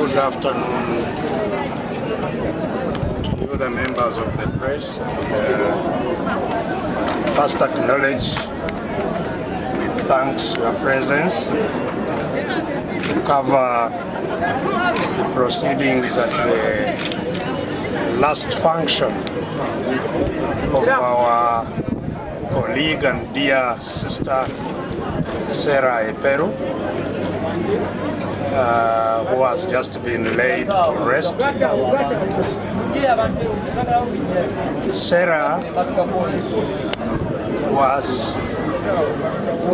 Good afternoon to you, the members of the press. First acknowledge with thanks your presence to cover the proceedings at the last function of our colleague and dear sister Sarah Eperu, who has just been laid to rest. Sarah was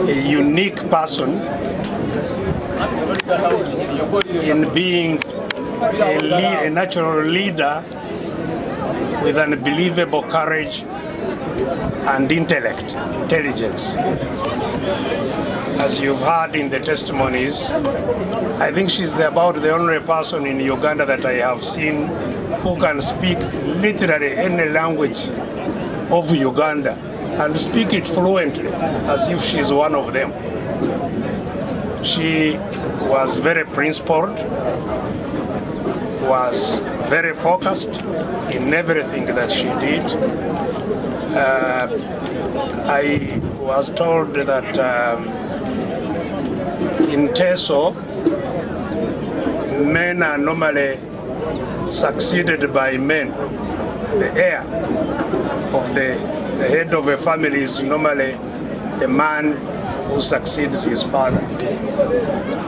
a unique person in being a natural leader with unbelievable courage and intelligence. As you've heard in the testimonies, I think she's about the only person in Uganda that I have seen who can speak literally any language of Uganda and speak it fluently, as if she's one of them. She was very principled, was very focused in everything that she did. I was told that in Teso, men are normally succeeded by men. The heir of the head of a family is normally a man who succeeds his father.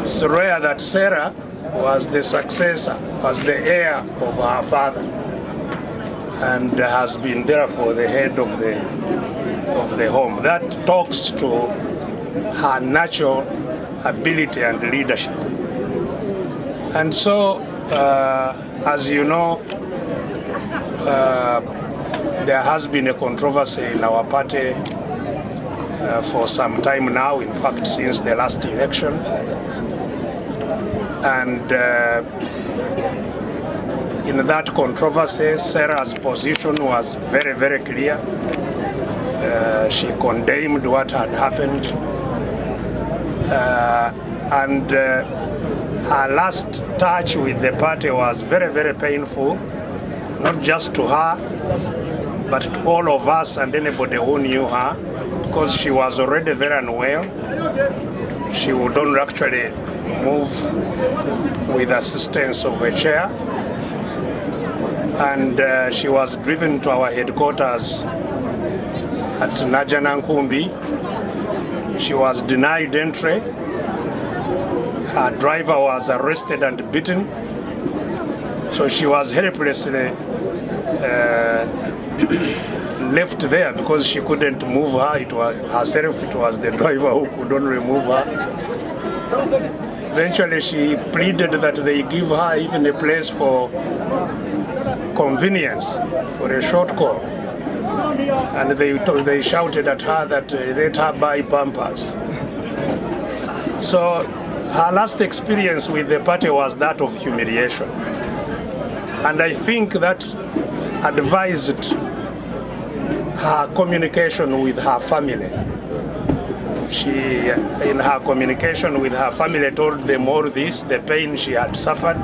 It's rare that Sarah was the successor, was the heir of her father, and has been therefore the head of the home. That talks to her natural ability and leadership. And so, as you know, there has been a controversy in our party for some time now, in fact, since the last election. And in that controversy, Sarah's position was very, very clear. She condemned what had happened. And her last touch with the party was very, very painful, not just to her, but to all of us and anybody who knew her, because she was already very unwell. She would only actually move with assistance of a chair. And she was driven to our headquarters at Najanankumbi. She was denied entry. Her driver was arrested and beaten. So she was helplessly left there because she couldn't move her. It was herself, it was the driver who could only move her. Eventually she pleaded that they give her even a place for convenience, for a short call. And they shouted at her that let her buy Pampers. So her last experience with the party was that of humiliation. And I think that advised her communication with her family. She, in her communication with her family, told them all this, the pain she had suffered.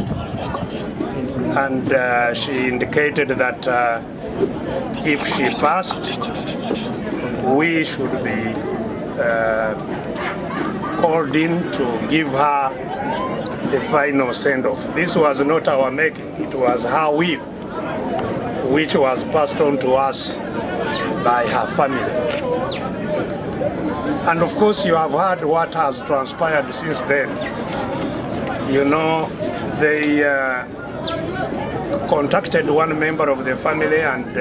And she indicated that if she passed, we should be called in to give her the final send-off. This was not our making, it was her will, which was passed on to us by her family. And of course you have heard what has transpired since then. You know, they contacted one member of the family and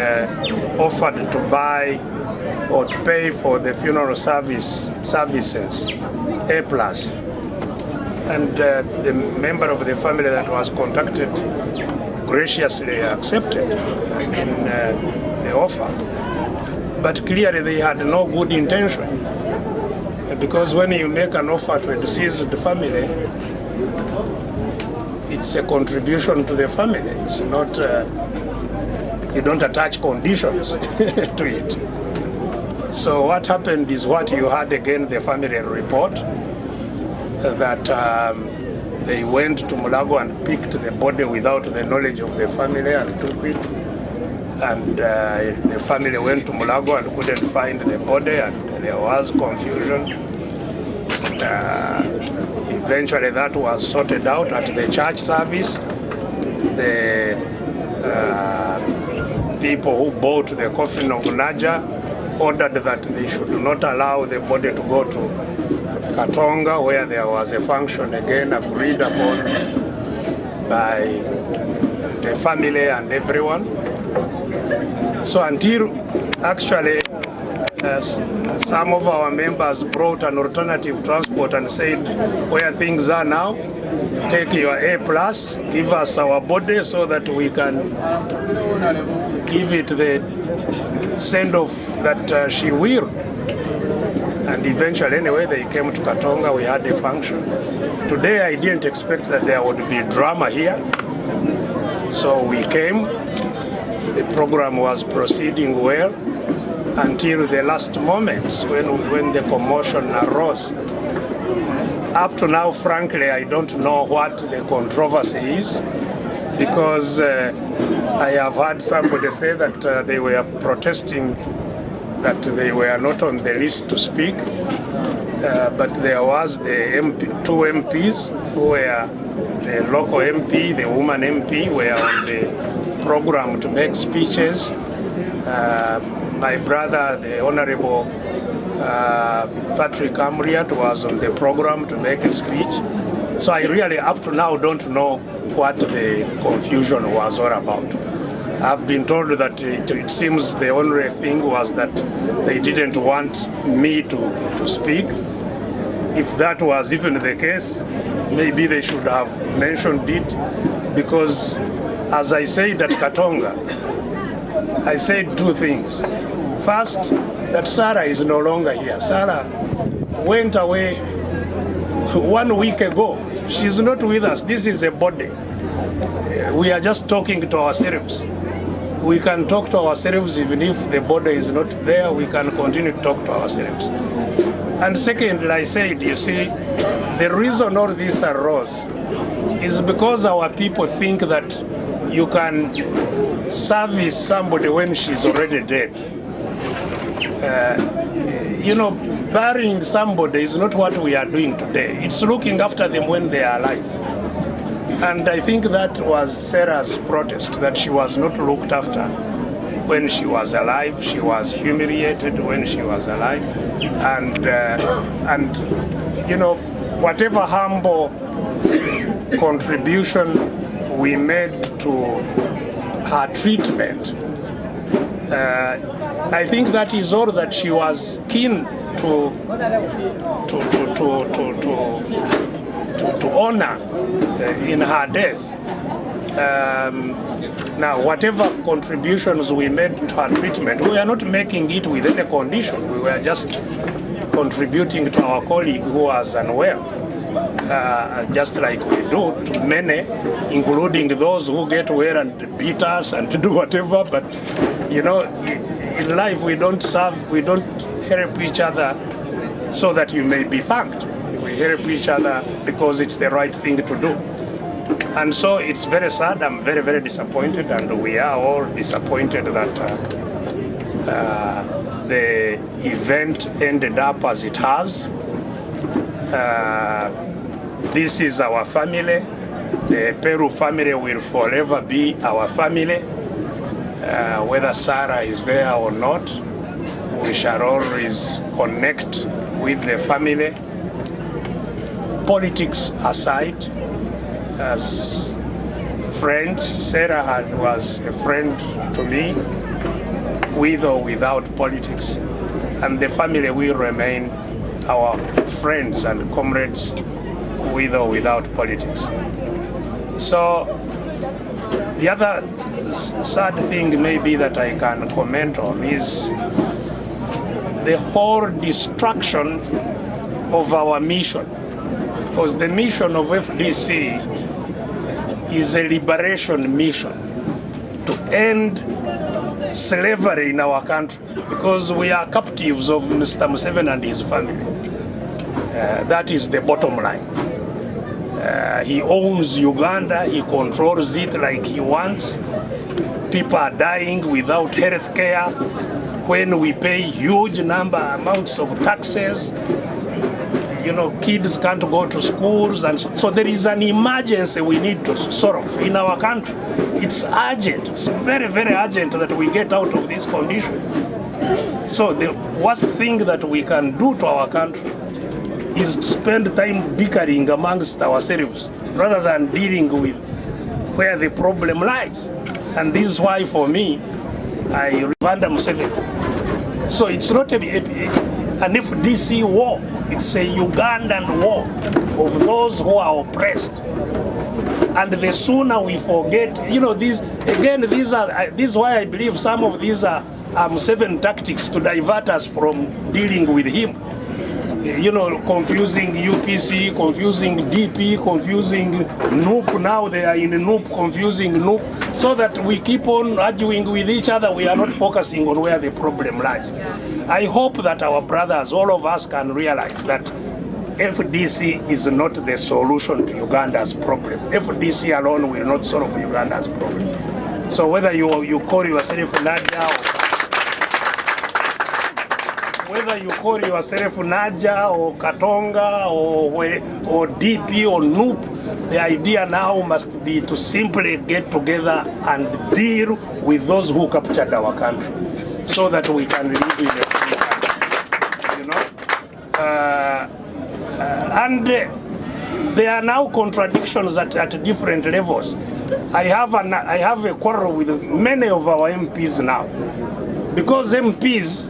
offered to buy or to pay for the funeral services, A+. And the member of the family that was contacted graciously accepted the offer. But clearly they had no good intention, because when you make an offer to a deceased family, it's a contribution to the family. It's not, you don't attach conditions to it. So what happened is what you had again, the family report, that They went to Mulago and picked the body without the knowledge of the family and took it. And the family went to Mulago and couldn't find the body, and there was confusion. Eventually that was sorted out at the church service. The people who bought the coffin of Naja ordered that they should not allow the body to go to Katonga, where there was a function again agreed upon by the family and everyone. So until actually some of our members brought an alternative transport and said, where things are now, take your A+, give us our body so that we can give it the send-off that she will. And eventually, anyway, they came to Katonga, we had a function. Today, I didn't expect that there would be drama here. So we came, the program was proceeding well until the last moments when the commotion arose. Up to now, frankly, I don't know what the controversy is, because I have heard somebody say that they were protesting that they were not on the list to speak, but there was the two MPs who were, the local MP, the woman MP, were on the program to make speeches. My brother, the Honorable Patrick Amriat, was on the program to make a speech. So I really, up to now, don't know what the confusion was all about. I've been told that it seems the only thing was that they didn't want me to speak. If that was even the case, maybe they should have mentioned it, because as I said at Katonga, I said two things. First, that Sarah is no longer here. Sarah went away 1 week ago. She's not with us. This is a body. We are just talking to ourselves. We can talk to ourselves even if the body is not there. We can continue to talk to ourselves. And secondly, I said, you see, the reason all this arose is because our people think that you can service somebody when she's already dead. Burying somebody is not what we are doing today. It's looking after them when they are alive. And I think that was Sarah's protest, that she was not looked after when she was alive. She was humiliated when she was alive. And whatever humble contribution we made to her treatment, I think that is all that she was keen to honor in her death. Now, whatever contributions we made to her treatment, we are not making it with any condition. We were just contributing to our colleague who was unwell, just like we do to many, including those who get well and beat us and do whatever. But in life we don't help each other so that you may be thanked. We help each other because it's the right thing to do. And so it's very sad. I'm very, very disappointed, and we are all disappointed that the event ended up as it has. This is our family. The Eperu family will forever be our family. Whether Sarah is there or not, we shall always connect with the family. Politics aside, as friends, Sarah was a friend to me, with or without politics, and the family will remain our friends and comrades, with or without politics. So the other sad thing maybe that I can comment on is the whole destruction of our mission. Because the mission of FDC is a liberation mission to end slavery in our country, because we are captives of Mr. Museveni and his family. That is the bottom line. He owns Uganda, he controls it like he wants. People are dying without health care when we pay huge amounts of taxes. You know, kids can't go to schools, and so there is an emergency we need to solve in our country. It's urgent. It's very, very urgent that we get out of this condition. So the worst thing that we can do to our country is to spend time bickering amongst ourselves rather than dealing with where the problem lies. And this is why, for me, I Rwanda Museveni. So it's not an FDC war. It's a Ugandan war of those who are oppressed. And the sooner we forget, you know, this is why I believe some of these are Museveni tactics to divert us from dealing with him. You know, confusing UPC, confusing DP, confusing NUP. Now they are in NUP, confusing NUP, so that we keep on arguing with each other. We are not focusing on where the problem lies. I hope that our brothers, all of us, can realize that FDC is not the solution to Uganda's problem. FDC alone will not solve Uganda's problem. So whether you call yourself Naja, Naja or Katonga or DP or NUP, the idea now must be to simply get together and deal with those who captured our country, so that we can live in a free country. You know, and there are now contradictions at different levels. I have a quarrel with many of our MPs now, because MPs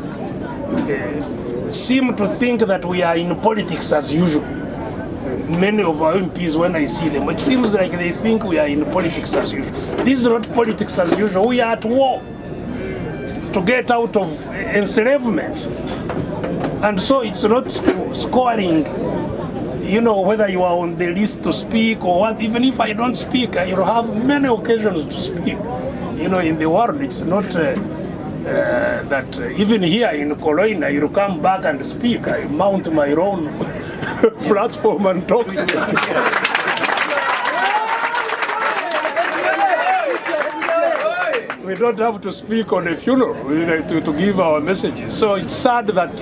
seem to think that we are in politics as usual. Many of our MPs, when I see them, it seems like they think we are in politics as usual. This is not politics as usual. We are at war to get out of enslavement. And so it's not scoring, you know, whether you are on the list to speak or what. Even if I don't speak, I have many occasions to speak. You know, in the world, it's not that even here in Cologne, you come back and speak. I mount my own platform and talk. We don't have to speak on a funeral to give our messages. So it's sad that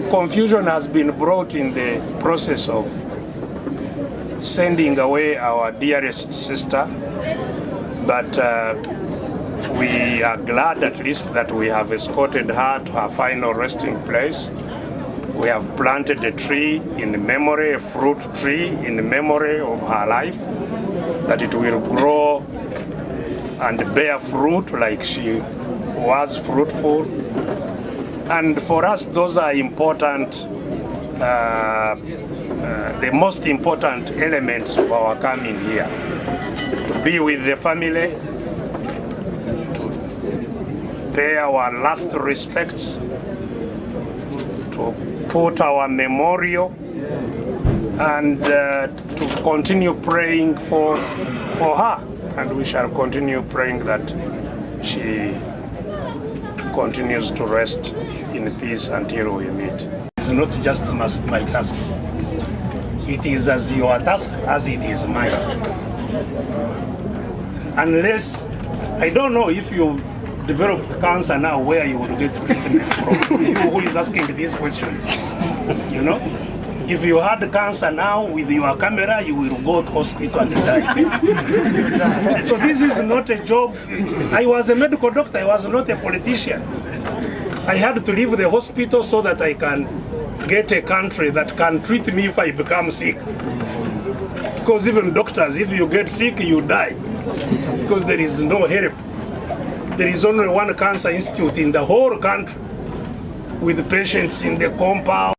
confusion has been brought in the process of sending away our dearest sister. But we are glad at least that we have escorted her to her final resting place. We have planted a tree in memory, a fruit tree in memory of her life, that it will grow and bear fruit like she was fruitful. And for us, those are important, the most important elements of our coming here. To be with the family, to pay our last respects, to put our memorial, and to continue praying for her. And we shall continue praying that she continues to rest in peace until we meet. It's not just my task. It is as your task as it is mine. Unless, I don't know if you developed cancer now, where you will get treatment from. Who is asking these questions? You know? If you had cancer now with your camera, you will go to hospital and die. So this is not a job. I was a medical doctor, I was not a politician. I had to leave the hospital so that I can get a country that can treat me if I become sick. Because even doctors, if you get sick, you die. Because there is no help. There is only one cancer institute in the whole country with patients in the compound.